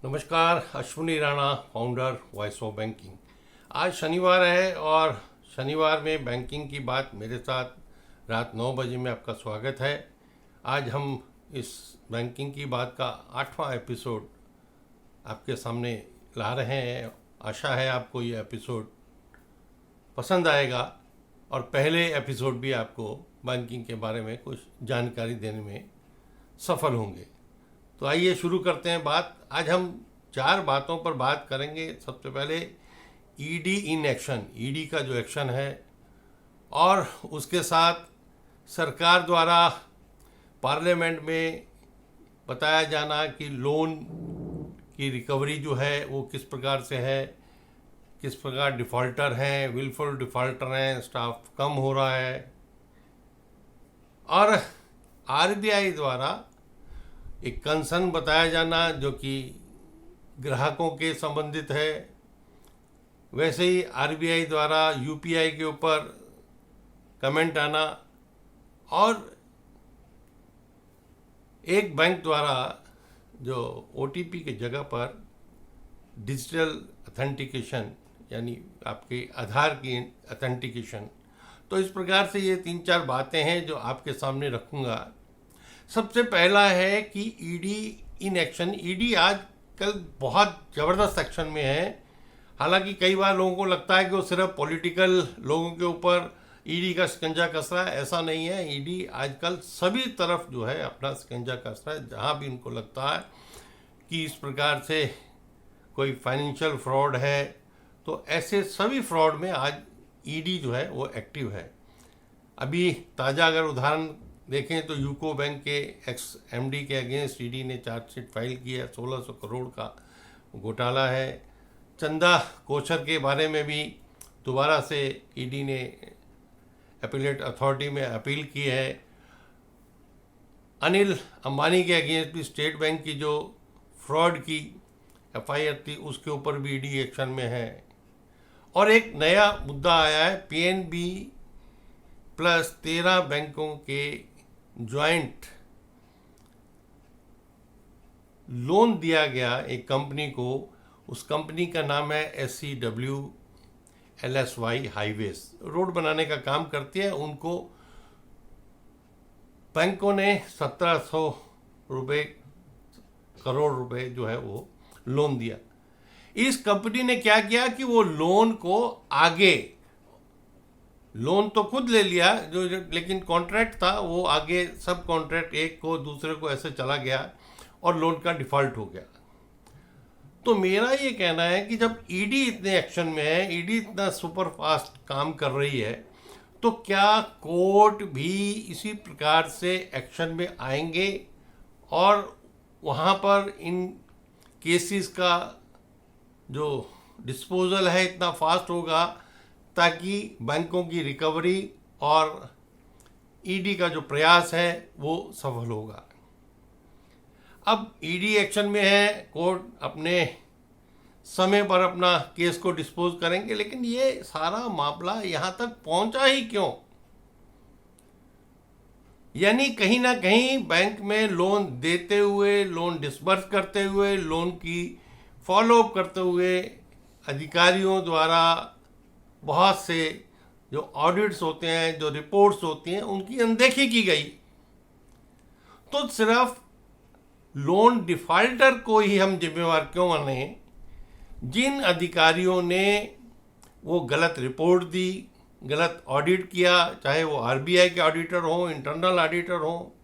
नमस्कार, Ashwini Rana, founder voice of banking. आज शनिवार है और शनिवार में बैंकिंग की बात मेरे साथ रात 9 बजे में आपका स्वागत है। आज हम इस बैंकिंग की बात का 8वां एपिसोड आपके सामने ला रहे हैं। आशा है आपको ये एपिसोड पसंद आएगा और पहले एपिसोड भी आपको बैंकिंग के बारे में कुछ जानकारी देने में सफल होंगे। तो आइए शुरू करते हैं बात। आज हम 4 बातों पर बात करेंगे। सबसे पहले ईडी इन एक्शन, ईडी का जो एक्शन है, और उसके साथ सरकार द्वारा पार्लियामेंट में बताया जाना कि लोन की रिकवरी जो है वो किस प्रकार से है, किस प्रकार डिफ़ॉल्टर हैं, विलफुल डिफ़ॉल्टर हैं, स्टाफ कम हो रहा है, और आरबीआई द्वारा एक कंसर्न बताया जाना जो कि ग्राहकों के संबंधित है। वैसे ही आरबीआई द्वारा यूपीआई के ऊपर कमेंट आना, और एक बैंक द्वारा जो ओटीपी की जगह पर डिजिटल अथेंटिकेशन, यानी आपके आधार की अथेंटिकेशन। तो इस प्रकार से ये 3-4 बातें हैं जो आपके सामने रखूँगा। सबसे पहला है कि ईडी इन एक्शन। ईडी आजकल बहुत ज़बरदस्त एक्शन में है। हालांकि कई बार लोगों को लगता है कि वो सिर्फ पॉलिटिकल लोगों के ऊपर ईडी का शिकंजा कस रहा है। ऐसा नहीं है। ईडी आजकल सभी तरफ जो है अपना शिकंजा कस रहा है। जहाँ भी उनको लगता है कि इस प्रकार से कोई फाइनेंशियल फ्रॉड है, तो ऐसे सभी फ्रॉड में आज ईडी जो है वो एक्टिव है। अभी ताज़ा अगर उदाहरण देखें तो यूको बैंक के एक्स एमडी के अगेंस्ट ईडी ने चार्जशीट फाइल की है। 1600 करोड़ का घोटाला है। चंदा कोचर के बारे में भी दोबारा से ईडी ने अपीलेट अथॉरिटी में अपील की है। अनिल अंबानी के अगेंस्ट भी स्टेट बैंक की जो फ्रॉड की एफआईआर थी उसके ऊपर भी ईडी एक्शन में है। और एक नया मुद्दा आया है, पीएनबी प्लस 13 बैंकों के ज्वाइंट लोन दिया गया एक कंपनी को। उस कंपनी का नाम है SCW LSY हाईवेज, रोड बनाने का काम करती है। उनको बैंकों ने 1700 करोड़ रुपए जो है वो लोन दिया। इस कंपनी ने क्या किया कि वो लोन को आगे, लोन तो खुद ले लिया जो, लेकिन कॉन्ट्रैक्ट था वो आगे सब कॉन्ट्रैक्ट एक को दूसरे को ऐसे चला गया और लोन का डिफ़ॉल्ट हो गया। तो मेरा ये कहना है कि जब ईडी इतने एक्शन में है, ईडी इतना सुपर फास्ट काम कर रही है, तो क्या कोर्ट भी इसी प्रकार से एक्शन में आएंगे और वहाँ पर इन केसेस का जो डिस्पोजल है इतना फास्ट होगा ताकि बैंकों की रिकवरी और ईडी का जो प्रयास है वो सफल होगा। अब ईडी एक्शन में है, कोर्ट अपने समय पर अपना केस को डिस्पोज करेंगे, लेकिन ये सारा मामला यहाँ तक पहुँचा ही क्यों? यानी कहीं ना कहीं बैंक में लोन देते हुए, लोन डिसबर्स करते हुए, लोन की फॉलोअप करते हुए अधिकारियों द्वारा बहुत से जो ऑडिट्स होते हैं, जो रिपोर्ट्स होती हैं, उनकी अनदेखी की गई। तो सिर्फ लोन डिफॉल्टर को ही हम जिम्मेवार क्यों माने? जिन अधिकारियों ने वो गलत रिपोर्ट दी, गलत ऑडिट किया, चाहे वो आरबीआई के ऑडिटर हो, इंटरनल ऑडिटर हो,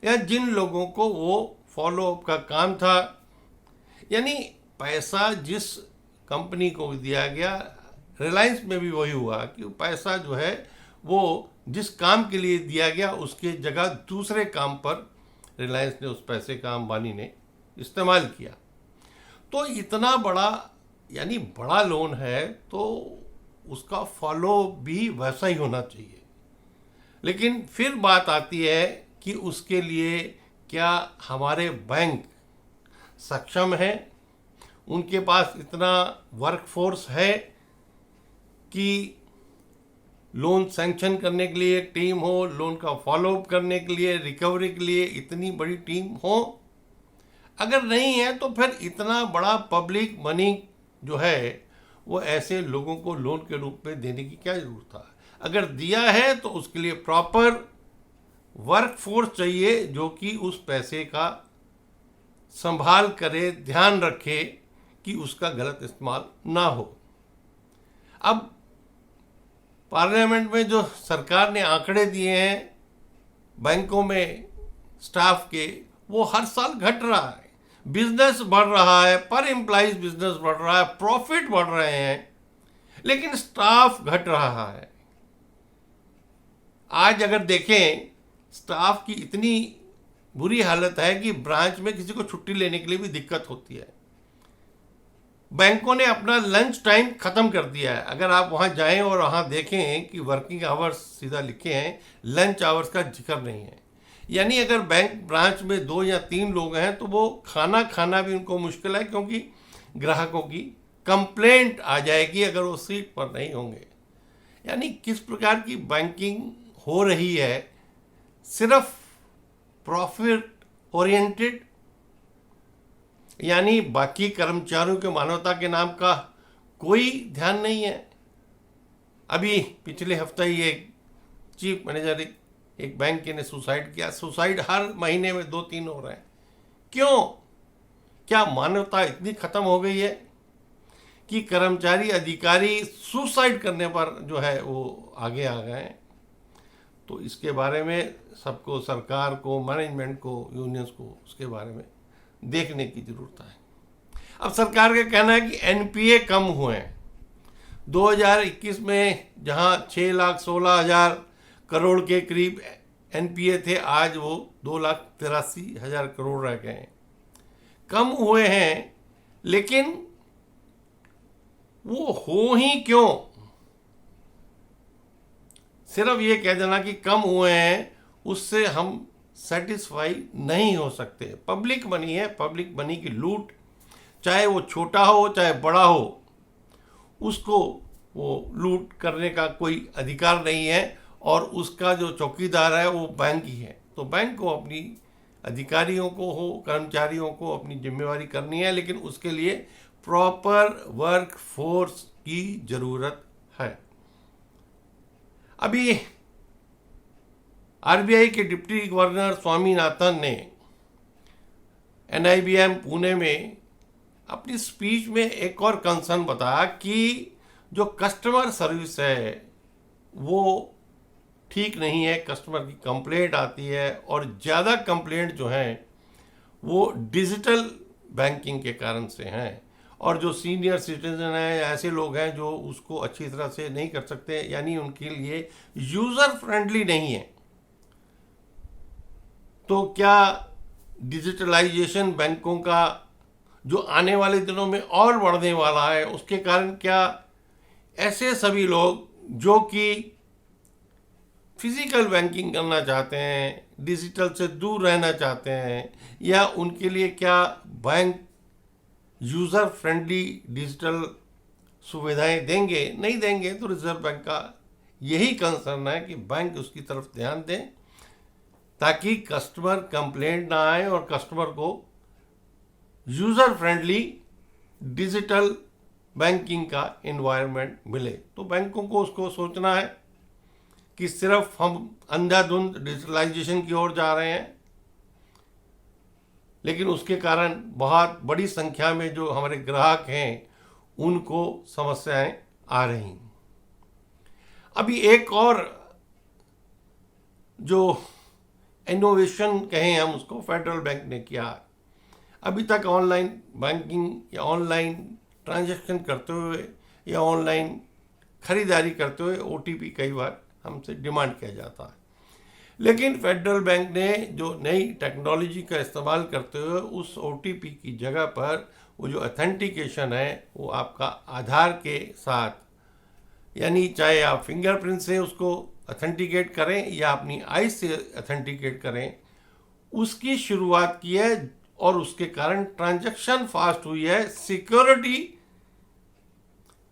या जिन लोगों को वो फॉलोअप का काम था, यानी पैसा जिस कंपनी को दिया गया, रिलायंस में भी वही हुआ कि पैसा जो है वो जिस काम के लिए दिया गया उसके जगह दूसरे काम पर रिलायंस ने उस पैसे का, अंबानी ने इस्तेमाल किया। तो इतना बड़ा, यानी बड़ा लोन है, तो उसका फॉलो भी वैसा ही होना चाहिए। लेकिन फिर बात आती है कि उसके लिए क्या हमारे बैंक सक्षम हैं? उनके पास इतना वर्कफोर्स है कि लोन सैंक्शन करने के लिए टीम हो, लोन का फॉलोअप करने के लिए, रिकवरी के लिए इतनी बड़ी टीम हो? अगर नहीं है तो फिर इतना बड़ा पब्लिक मनी जो है वो ऐसे लोगों को लोन के रूप में देने की क्या जरूरत था। अगर दिया है तो उसके लिए प्रॉपर वर्क फोर्स चाहिए जो कि उस पैसे का संभाल करे, ध्यान रखे कि उसका गलत इस्तेमाल ना हो। अब पार्लियामेंट में जो सरकार ने आंकड़े दिए हैं बैंकों में स्टाफ के, वो हर साल घट रहा है। बिजनेस बढ़ रहा है, पर एम्प्लॉइज बिजनेस बढ़ रहा है, प्रॉफिट बढ़ रहे हैं, लेकिन स्टाफ घट रहा है। आज अगर देखें स्टाफ की इतनी बुरी हालत है कि ब्रांच में किसी को छुट्टी लेने के लिए भी दिक्कत होती है। बैंकों ने अपना लंच टाइम खत्म कर दिया है। अगर आप वहां जाएं और वहां देखें कि वर्किंग आवर्स सीधा लिखे हैं, लंच आवर्स का जिक्र नहीं है। यानी अगर बैंक ब्रांच में 2 या 3 लोग हैं तो वो खाना खाना भी उनको मुश्किल है, क्योंकि ग्राहकों की कंप्लेंट आ जाएगी अगर वो सीट पर नहीं होंगे। यानी किस प्रकार की बैंकिंग हो रही है, सिर्फ प्रॉफिट ओरिएंटेड, यानी बाकी कर्मचारियों के मानवता के नाम का कोई ध्यान नहीं है। अभी पिछले हफ्ते ही एक चीफ मैनेजर एक बैंक के ने सुसाइड किया। सुसाइड हर महीने में 2-3 हो रहे हैं। क्यों? क्या मानवता इतनी खत्म हो गई है कि कर्मचारी अधिकारी सुसाइड करने पर जो है वो आगे आ गए हैं? तो इसके बारे में सबको, सरकार को, मैनेजमेंट को, यूनियंस को उसके बारे में देखने की जरूरत है। अब सरकार का कहना है कि एनपीए कम हुए हैं। 2021 में जहां 6,16,000 करोड़ के करीब एनपीए थे, आज वो 2,83,000 करोड़ रह गए हैं। कम हुए हैं, लेकिन वो हो ही क्यों? सिर्फ ये कह देना कि कम हुए हैं, उससे हम सेटिस्फाई नहीं हो सकते। पब्लिक मनी है, पब्लिक मनी की लूट, चाहे वो छोटा हो चाहे बड़ा हो, उसको वो लूट करने का कोई अधिकार नहीं है, और उसका जो चौकीदार है वो बैंक ही है। तो बैंक को अपनी अधिकारियों को हो, कर्मचारियों को अपनी जिम्मेवारी करनी है, लेकिन उसके लिए प्रॉपर वर्क फोर्स की जरूरत है। अभी आरबीआई के डिप्टी गवर्नर स्वामीनाथन ने एनआईबीएम पुणे में अपनी स्पीच में एक और कंसर्न बताया कि जो कस्टमर सर्विस है वो ठीक नहीं है। कस्टमर की कंप्लेंट आती है, और ज़्यादा कंप्लेंट जो हैं वो डिजिटल बैंकिंग के कारण से हैं, और जो सीनियर सिटीजन हैं या ऐसे लोग हैं जो उसको अच्छी तरह से नहीं कर सकते, यानी उनके लिए यूज़र फ्रेंडली नहीं है। तो क्या डिजिटलाइजेशन बैंकों का जो आने वाले दिनों में और बढ़ने वाला है, उसके कारण क्या ऐसे सभी लोग जो कि फिजिकल बैंकिंग करना चाहते हैं, डिजिटल से दूर रहना चाहते हैं, या उनके लिए क्या बैंक यूज़र फ्रेंडली डिजिटल सुविधाएं देंगे? नहीं देंगे। तो रिजर्व बैंक का यही कंसर्न है कि बैंक उसकी तरफ ध्यान दें, ताकि कस्टमर कंप्लेंट ना आए और कस्टमर को यूज़र फ्रेंडली डिजिटल बैंकिंग का एनवायरनमेंट मिले। तो बैंकों को उसको सोचना है कि सिर्फ हम अंधाधुंध डिजिटलाइजेशन की ओर जा रहे हैं, लेकिन उसके कारण बहुत बड़ी संख्या में जो हमारे ग्राहक हैं उनको समस्याएं आ रही हैं। अभी एक और जो इनोवेशन कहें हम उसको, फेडरल बैंक ने किया। अभी तक ऑनलाइन बैंकिंग या ऑनलाइन ट्रांजैक्शन करते हुए या ऑनलाइन खरीदारी करते हुए ओटीपी कई बार हमसे डिमांड किया जाता है, लेकिन फेडरल बैंक ने जो नई टेक्नोलॉजी का इस्तेमाल करते हुए उस ओटीपी की जगह पर वो जो अथेंटिकेशन है वो आपका आधार के साथ, यानी चाहे आप फिंगरप्रिंट से उसको अथेंटिकेट करें या अपनी आईज से अथेंटिकेट करें, उसकी शुरुआत की है, और उसके कारण ट्रांजैक्शन फास्ट हुई है। सिक्योरिटी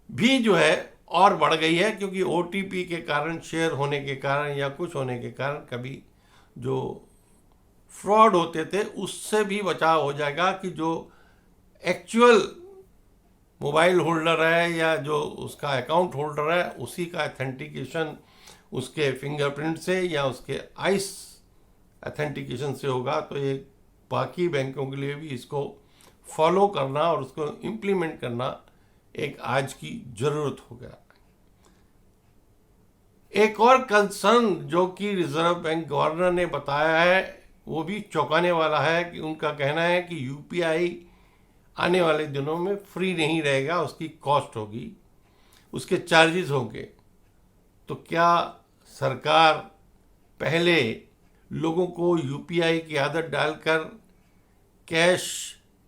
भी जो है और बढ़ गई है, क्योंकि ओटीपी के कारण, शेयर होने के कारण या कुछ होने के कारण कभी जो फ्रॉड होते थे उससे भी बचाव हो जाएगा कि जो एक्चुअल मोबाइल होल्डर है या जो उसका अकाउंट होल्डर है उसी का ऑथेंटिकेशन उसके फिंगरप्रिंट से या उसके आइस ऑथेंटिकेशन से होगा। तो ये बाकी बैंकों के लिए भी इसको फॉलो करना और उसको इम्प्लीमेंट करना एक आज की ज़रूरत हो गया। एक और कंसर्न जो कि रिजर्व बैंक गवर्नर ने बताया है वो भी चौंकाने वाला है कि उनका कहना है कि यूपीआई आने वाले दिनों में फ्री नहीं रहेगा, उसकी कॉस्ट होगी, उसके चार्जेस होंगे। तो क्या सरकार पहले लोगों को यूपीआई की आदत डालकर कैश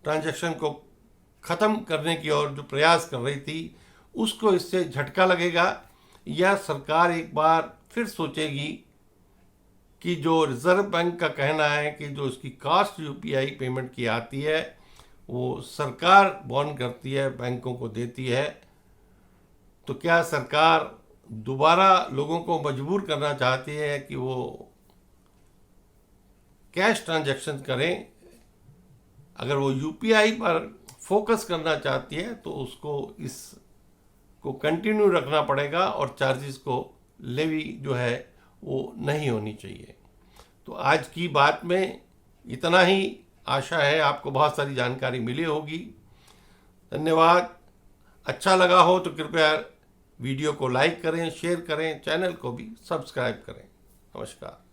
ट्रांजैक्शन को ख़त्म करने की ओर जो प्रयास कर रही थी उसको इससे झटका लगेगा, या सरकार एक बार फिर सोचेगी कि जो रिजर्व बैंक का कहना है कि जो उसकी कॉस्ट यूपीआई पेमेंट की आती है वो सरकार बॉन्ड करती है, बैंकों को देती है। तो क्या सरकार दोबारा लोगों को मजबूर करना चाहती है कि वो कैश ट्रांजैक्शन करें? अगर वो यूपीआई पर फोकस करना चाहती है तो उसको इसको कंटिन्यू रखना पड़ेगा और चार्जेस को लेवी जो है वो नहीं होनी चाहिए। तो आज की बात में इतना ही। आशा है आपको बहुत सारी जानकारी मिली होगी। धन्यवाद। अच्छा लगा हो तो कृपया वीडियो को लाइक करें, शेयर करें, चैनल को भी सब्सक्राइब करें। नमस्कार।